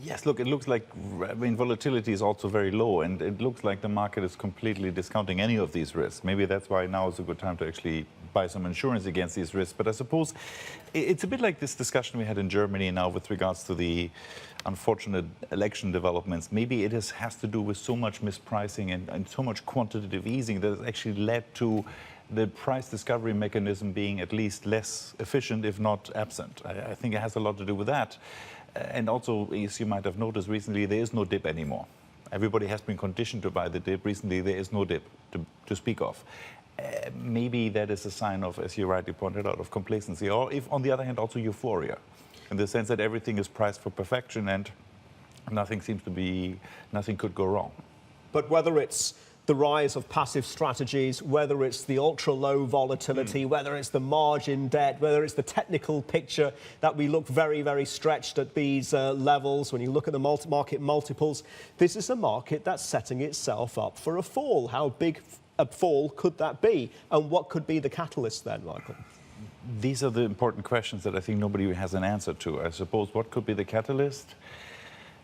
Yes, look, it looks like, I mean, volatility is also very low, and it looks like the market is completely discounting any of these risks. Maybe that's why now is a good time to actually buy some insurance against these risks. But I suppose it's a bit like this discussion we had in Germany now with regards to the unfortunate election developments. Maybe it has to do with so much mispricing and so much quantitative easing that has actually led to the price discovery mechanism being at least less efficient, if not absent. I think it has a lot to do with that. And also, as you might have noticed recently, there is no dip anymore. Everybody has been conditioned to buy the dip. Recently, there is no dip to speak of. Maybe that is a sign of, as you rightly pointed out, of complacency, or if, on the other hand, also euphoria, in the sense that everything is priced for perfection and nothing could go wrong. But whether it's the rise of passive strategies, whether it's the ultra-low volatility, whether it's the margin debt, whether it's the technical picture that we look very, very stretched at these levels, when you look at the market multiples, this is a market that's setting itself up for a fall. How big a fall could that be? And what could be the catalyst then, Michael? These are the important questions that I think nobody has an answer to. I suppose what could be the catalyst?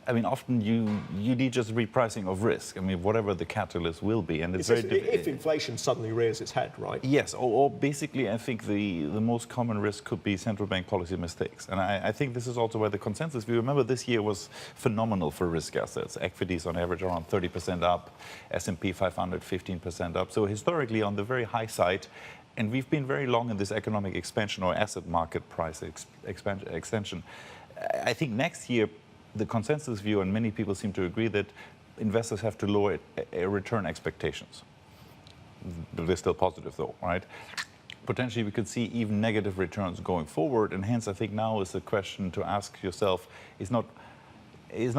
I mean, often you need just repricing of risk. I mean, whatever the catalyst will be, and it's very difficult. If inflation suddenly rears its head, right? Yes, or basically, I think the most common risk could be central bank policy mistakes, and I think this is also where the consensus. We remember this year was phenomenal for risk assets. Equities on average around 30% up, S&P 500 15% up. So historically, on the very high side. And we've been very long in this economic expansion or asset market price extension. I think next year, the consensus view, and many people seem to agree, that investors have to lower return expectations. They're still positive though, right? Potentially we could see even negative returns going forward, and hence I think now is the question to ask yourself is not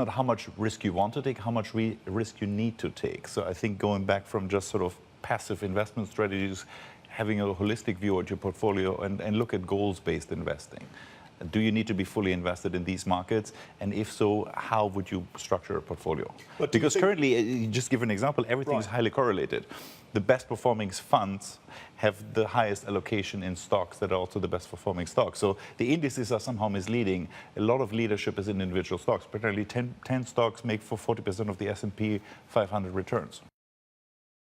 how much risk you want to take, how much risk you need to take. So I think going back from just sort of passive investment strategies, having a holistic view at your portfolio and look at goals-based investing. Do you need to be fully invested in these markets? And if so, how would you structure a portfolio? Because currently, just give an example, everything is highly correlated. The best performing funds have the highest allocation in stocks that are also the best performing stocks. So the indices are somehow misleading. A lot of leadership is in individual stocks. Particularly 10 stocks make for 40% of the S&P 500 returns.